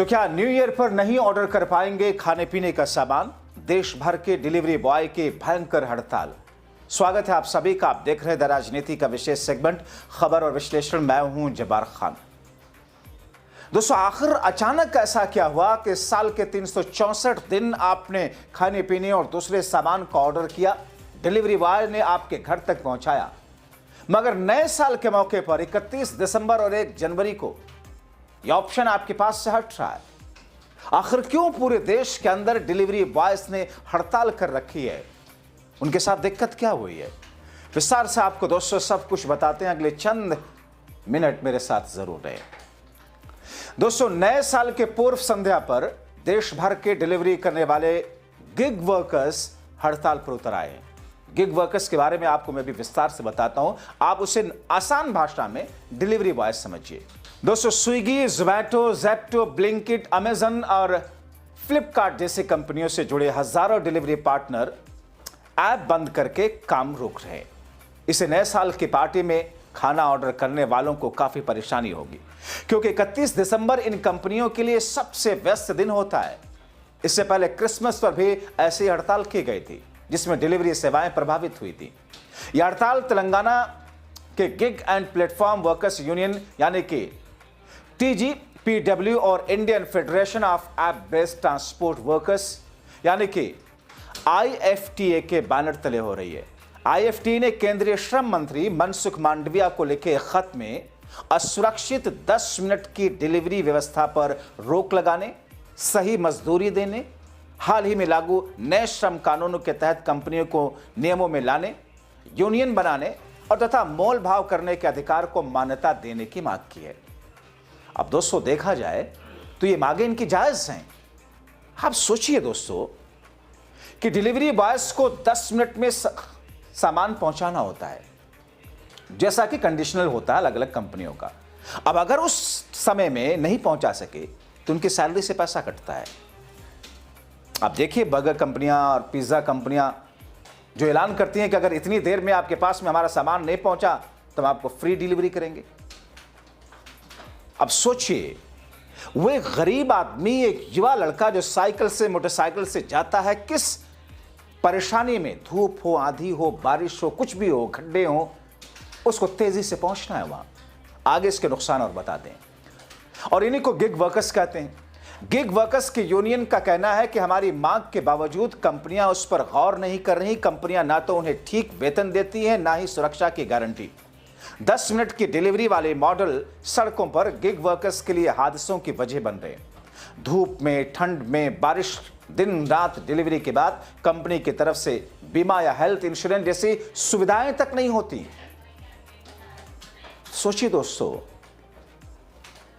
तो क्या new year पर नहीं ऑर्डर कर पाएंगे खाने पीने का सामान? देश भर के डिलीवरी बॉय की भयंकर हड़ताल। स्वागत है आप सभी का। आप देख रहे हैं द राजनीति का विशेष सेगमेंट खबर और विश्लेषण। मैं हूं जब्बार खान। दोस्तों, आखिर अचानक ऐसा क्या हुआ कि साल के 364 दिन आपने खाने पीने और दूसरे सामान का ऑर्डर किया, डिलीवरी बॉय ने आपके घर तक पहुंचाया, मगर नए साल के मौके पर 31 दिसंबर और 1 जनवरी को यह ऑप्शन आपके पास से हट रहा है। आखिर क्यों पूरे देश के अंदर डिलीवरी बॉयज ने हड़ताल कर रखी है? उनके साथ दिक्कत क्या हुई है? विस्तार से आपको दोस्तों सब कुछ बताते हैं। अगले चंद मिनट मेरे साथ जरूर रहे। दोस्तों, नए साल के पूर्व संध्या पर देश भर के डिलीवरी करने वाले गिग वर्कर्स हड़ताल पर उतर आए हैं। गिग वर्कर्स के बारे में आपको मैं भी विस्तार से बताता हूं, आप उसे आसान भाषा में डिलीवरी बॉय समझिए। दोस्तों, Swiggy, Zomato, Zepto, Blinkit, Amazon और फ्लिपकार्ट जैसी कंपनियों से जुड़े हजारों डिलीवरी पार्टनर ऐप बंद करके काम रोक रहे हैं। इसे नए साल की पार्टी में खाना ऑर्डर करने वालों को काफी परेशानी होगी, क्योंकि 31 दिसंबर इन कंपनियों के लिए सबसे व्यस्त दिन होता है। इससे पहले क्रिसमस पर भी ऐसी हड़ताल की गई थी, जिसमें डिलीवरी सेवाएं प्रभावित हुई थी। यह हड़ताल तेलंगाना के gig and platform workers union यानी कि TGPW और Indian federation of app based transport workers यानी कि IFTA के बैनर तले हो रही है। IFTA ने केंद्रीय श्रम मंत्री मनसुख मांडविया को लिखे खत में असुरक्षित 10 मिनट की डिलीवरी व्यवस्था पर रोक लगाने, सही मजदूरी देने, हाल ही में लागू नए श्रम कानूनों के तहत कंपनियों को नियमों में लाने, यूनियन बनाने और तथा मोल भाव करने के अधिकार को मान्यता देने की मांग की है। अब दोस्तों, देखा जाए तो ये मांगे इनकी जायज हैं। आप सोचिए दोस्तों कि डिलीवरी बॉयज को 10 मिनट में सामान पहुंचाना होता है, जैसा कि कंडीशनल होता है अलग अलग कंपनियों का। अब अगर उस समय में नहीं पहुंचा सके तो उनकी सैलरी से पैसा कटता है। आप देखिए, बर्गर कंपनियां और पिज्जा कंपनियां जो ऐलान करती हैं कि अगर इतनी देर में आपके पास में हमारा सामान नहीं पहुंचा तो हम आपको फ्री डिलीवरी करेंगे। अब सोचिए, वो एक गरीब आदमी, एक युवा लड़का जो साइकिल से मोटरसाइकिल से जाता है, किस परेशानी में, धूप हो, आंधी हो, बारिश हो, कुछ भी हो, खड्डे हो, उसको तेजी से पहुंचना है वहां। आगे इसके नुकसान और बताते हैं। और इन्हीं को गिग वर्कर्स कहते हैं। गिग वर्कर्स की यूनियन का कहना है कि हमारी मांग के बावजूद कंपनियां उस पर गौर नहीं कर रही। कंपनियां ना तो उन्हें ठीक वेतन देती हैं, ना ही सुरक्षा की गारंटी। 10 मिनट की डिलीवरी वाले मॉडल सड़कों पर गिग वर्कर्स के लिए हादसों की वजह बन रहे हैं। धूप में, ठंड में, बारिश, दिन रात डिलीवरी के बाद कंपनी की तरफ से बीमा या हेल्थ इंश्योरेंस जैसी सुविधाएं तक नहीं होती। सोचिए दोस्तों,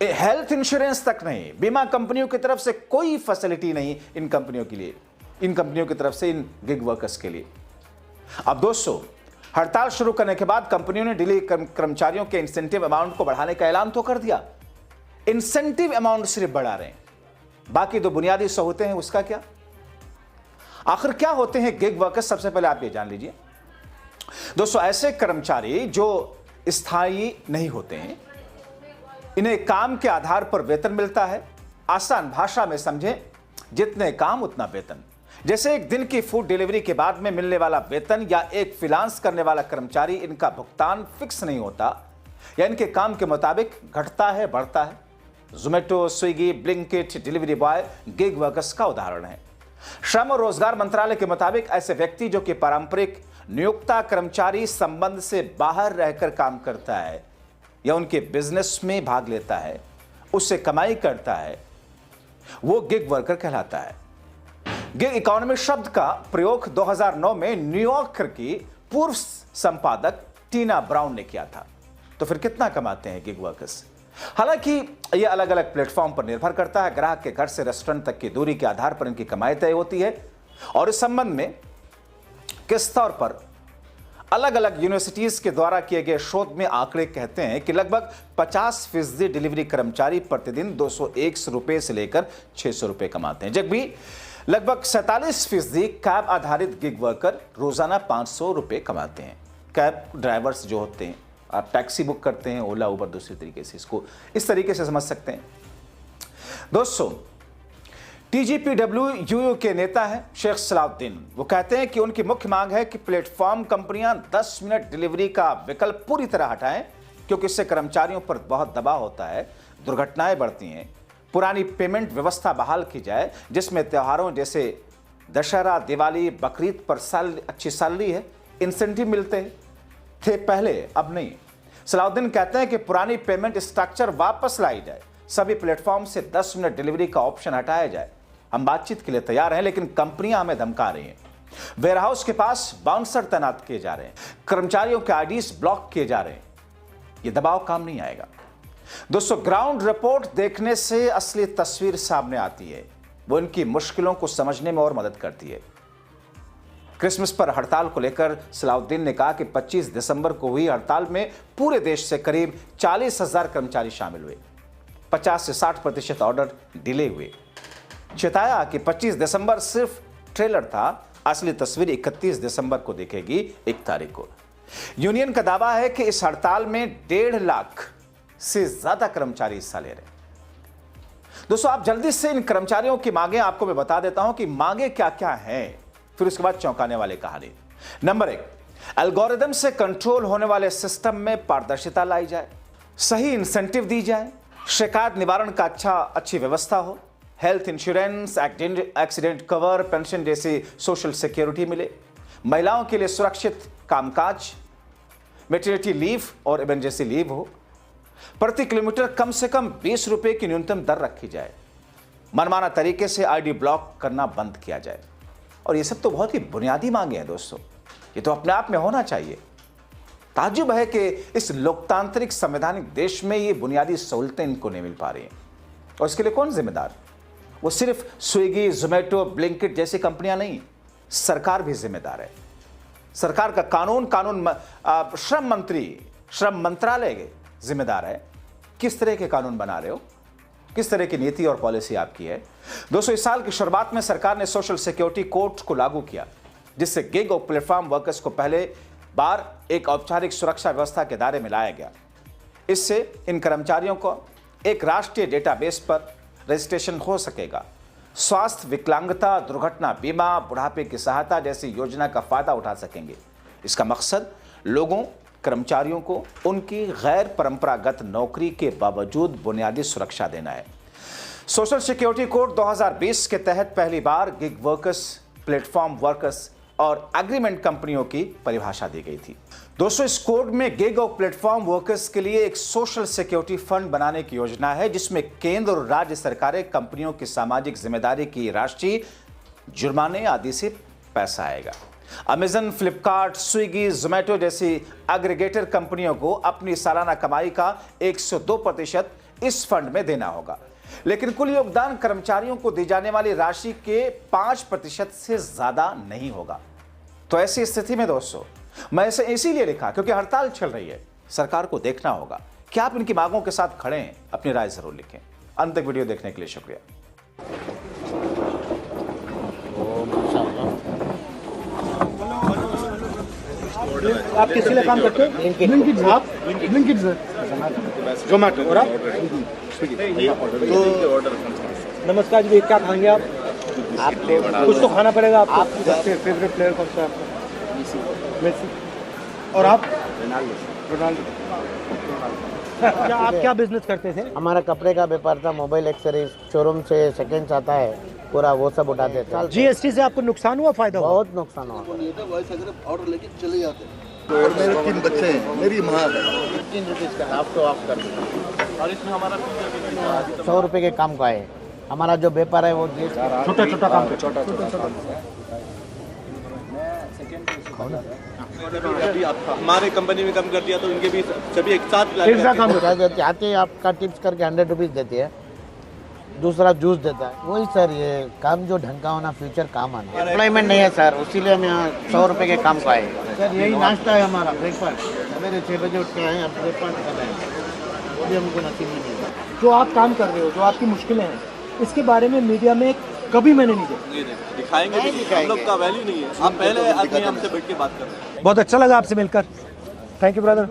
हेल्थ इंश्योरेंस तक नहीं, बीमा कंपनियों की तरफ से कोई फैसिलिटी नहीं इन कंपनियों के लिए, इन कंपनियों की तरफ से इन गिग वर्कर्स के लिए। अब दोस्तों, हड़ताल शुरू करने के बाद कंपनियों ने डिलीवरी कर्मचारियों के इंसेंटिव अमाउंट को बढ़ाने का ऐलान तो कर दिया। इंसेंटिव अमाउंट सिर्फ बढ़ा रहे हैं, बाकी जो बुनियादी सहूलतें हैं उसका क्या? आखिर क्या होते हैं गिग वर्कर्स? सबसे पहले आप ये जान लीजिए दोस्तों, ऐसे कर्मचारी जो स्थायी नहीं होते हैं, इन्हें काम के आधार पर वेतन मिलता है। आसान भाषा में समझें, जितने काम उतना वेतन। जैसे एक दिन की फूड डिलीवरी के बाद में मिलने वाला वेतन या एक फ्रीलांस करने वाला कर्मचारी, इनका भुगतान फिक्स नहीं होता या इनके काम के मुताबिक घटता है, बढ़ता है। Zomato, Swiggy, Blinkit delivery boy gig workers का उदाहरण है। श्रम और रोजगार मंत्रालय के मुताबिक ऐसे व्यक्ति जो कि पारंपरिक नियोक्ता कर्मचारी संबंध से बाहर रहकर काम करता है या उनके बिजनेस में भाग लेता है, उससे कमाई करता है, वो गिग वर्कर कहलाता है। गिग इकोनॉमी शब्द का प्रयोग 2009 में न्यूयॉर्क की पूर्व संपादक टीना ब्राउन ने किया था। तो फिर कितना कमाते हैं गिग वर्कर्स? हालांकि यह अलग अलग प्लेटफॉर्म पर निर्भर करता है। ग्राहक के घर से रेस्टोरेंट तक की दूरी के आधार पर इनकी कमाई तय होती है। और इस संबंध में किस तौर पर अलग अलग यूनिवर्सिटीज के द्वारा किए गए शोध में आंकड़े कहते हैं कि लगभग 50% डिलीवरी कर्मचारी प्रतिदिन 201 रुपए से लेकर 600 रुपए कमाते हैं, जबकि लगभग 47% कैब आधारित गिग वर्कर रोजाना 500 रुपए कमाते हैं। कैब ड्राइवर्स जो होते हैं, आप टैक्सी बुक करते हैं, ओला उबर, दूसरी तरीके से इसको इस तरीके से समझ सकते हैं। दोस्तों, TGPWU के नेता हैं शेख सलाउद्दीन। वो कहते हैं कि उनकी मुख्य मांग है कि प्लेटफॉर्म कंपनियां 10 मिनट डिलीवरी का विकल्प पूरी तरह हटाएं, क्योंकि इससे कर्मचारियों पर बहुत दबाव होता है, दुर्घटनाएं बढ़ती हैं। पुरानी पेमेंट व्यवस्था बहाल की जाए, जिसमें त्योहारों जैसे दशहरा, दिवाली, बकरीद पर अच्छी सैलरी है, इंसेंटिव मिलते थे पहले, अब नहीं। सलाउद्दीन कहते हैं कि पुरानी पेमेंट स्ट्रक्चर वापस लाई जाए, सभी प्लेटफॉर्म से 10 मिनट डिलीवरी का ऑप्शन हटाया जाए। हम बातचीत के लिए तैयार हैं, लेकिन कंपनियां हमें धमका रही हैं। वेयरहाउस के पास बाउंसर तैनात किए जा रहे हैं, कर्मचारियों के आईडीज ब्लॉक किए जा रहे हैं। यह दबाव काम नहीं आएगा। दोस्तों, ग्राउंड रिपोर्ट देखने से असली तस्वीर सामने आती है। वो इनकी मुश्किलों को समझने में और मदद करती है। क्रिसमस पर हड़ताल को लेकर सलाउद्दीन ने कहा कि 25 दिसंबर को हुई हड़ताल में पूरे देश से करीब 40,000 कर्मचारी शामिल हुए। 50 से 60% ऑर्डर डिले हुए। चेताया कि 25 दिसंबर सिर्फ ट्रेलर था, असली तस्वीर 31 दिसंबर को दिखेगी, 1 तारीख को। यूनियन का दावा है कि इस हड़ताल में 1.5 लाख से ज्यादा कर्मचारी हिस्सा ले रहे हैं। दोस्तों, आप जल्दी से इन कर्मचारियों की मांगे आपको मैं बता देता हूं कि मांगे क्या क्या हैं, फिर उसके बाद चौंकाने वाली कहानी। नंबर 1, एल्गोरिदम से कंट्रोल होने वाले सिस्टम में पारदर्शिता लाई जाए, सही इंसेंटिव दी जाए, शिकायत निवारण का अच्छी व्यवस्था हो, health insurance, accident cover, pension जैसी सोशल सिक्योरिटी मिले, महिलाओं के लिए सुरक्षित कामकाज, मैटरनिटी लीव और इमरजेंसी लीव हो, प्रति किलोमीटर कम से कम 20 रुपए की न्यूनतम दर रखी जाए, मनमाना तरीके से आईडी ब्लॉक करना बंद किया जाए। और ये सब तो बहुत ही बुनियादी मांगे हैं दोस्तों, ये तो अपने आप में होना चाहिए। ताज्जुब है कि इस लोकतांत्रिक संवैधानिक देश में ये बुनियादी सहूलतें इनको नहीं मिल पा रही हैं। और इसके लिए कौन जिम्मेदार? वो सिर्फ स्विगी, जोमेटो, ब्लिंकिट जैसी कंपनियां नहीं, सरकार भी जिम्मेदार है। सरकार का श्रम मंत्रालय जिम्मेदार है। किस तरह के कानून बना रहे हो, किस तरह की नीति और पॉलिसी आपकी है। दोस्तों, इस साल की शुरुआत में सरकार ने सोशल सिक्योरिटी कोड को लागू किया, जिससे गिग और प्लेटफॉर्म वर्कर्स को पहले बार एक औपचारिक सुरक्षा व्यवस्था के दायरे में लाया गया। इससे इन कर्मचारियों को एक राष्ट्रीय डेटाबेस पर रजिस्ट्रेशन हो सकेगा। स्वास्थ्य, विकलांगता, दुर्घटना बीमा, बुढ़ापे की सहायता जैसी योजना का फायदा उठा सकेंगे। इसका मकसद लोगों, कर्मचारियों को उनकी गैर परंपरागत नौकरी के बावजूद बुनियादी सुरक्षा देना है। सोशल सिक्योरिटी कोड 2020 के तहत पहली बार गिग वर्कर्स, प्लेटफॉर्म वर्कर्स और एग्रीमेंट कंपनियों की परिभाषा दी गई थी। दोस्तों, इस कोड में गिग और प्लेटफॉर्म वर्कर्स के लिए एक सोशल सिक्योरिटी फंड बनाने की योजना है, जिसमें केंद्र और राज्य सरकारें कंपनियों की सामाजिक जिम्मेदारी की राशि, जुर्माने आदि से पैसा आएगा। अमेजन, फ्लिपकार्ट, स्विगी, जोमेटो जैसी एग्रीगेटर कंपनियों को अपनी सालाना कमाई का 102% इस फंड में देना होगा, लेकिन कुल योगदान कर्मचारियों को दी जाने वाली राशि के 5% से ज्यादा नहीं होगा। तो ऐसी स्थिति में दोस्तों, मैं इसे इसीलिए लिखा क्योंकि हड़ताल चल रही है, सरकार को देखना होगा कि आप इनकी मांगों के साथ खड़े हैं। अपनी राय जरूर लिखें। अंत तक वीडियो देखने के लिए शुक्रिया। आप किस लिए काम करते हैं? ब्लिंकिट आप ब्लिंकिट सर, जोमेटो और आप तो नमस्कार जी, क्या खाएंगे आप? कुछ तो खाना पड़ेगा आपको। आपके फेवरेट प्लेयर कौन सा है आपका? मेसी। और आप? रोनाल्डो। क्या आप क्या बिजनेस करते थे? हमारा कपड़े का व्यापार था, मोबाइल एक्सेसरीज, शोरूम से सेकेंड आता है, पूरा वो सब उठाते थे। जीएसटी से आपको नुकसान हुआ, फायदा हुआ? बहुत नुकसान हुआ। ऑर्डर लेके चले जाते हैं। और मेरे 3 बच्चे हैं, मेरी माँ है। 15 रुपीज़ का आप तो आप कर दो। और इसमें हमारा 100 रुपये के काम का है। हमारा जो व्यापार है वो छोटा छोटा काम, हमारे कंपनी में कम कर दिया तो इनके भी सभी एक साथ काम आते हैं। आपका टिप्स करके 100 रुपीज़ देती है, दूसरा जूस देता है। वही सर, ये काम जो ढंग का होना, फ्यूचर काम आना। एम्प्लॉयमेंट नहीं है सर, उसीलिए हम यहाँ 100 रुपये के काम का है सर। यही नाश्ता है हमारा, ब्रेकफास्ट। सवेरे 6 बजे उठ के आए, हम ब्रेकफास्ट कर रहे हैं, वो भी हमको नसीब नहीं मिला। जो आप काम कर रहे हो, जो आपकी मुश्किलें हैं, इसके बारे में मीडिया में कभी मैंने नहीं देखा। दिखाएंगे भी, हम लोग का वैल्यू नहीं है। आप पहले आदमी हमसे बैठ के बात कर रहे हैं। बहुत अच्छा लगा आपसे मिलकर। Thank you brother.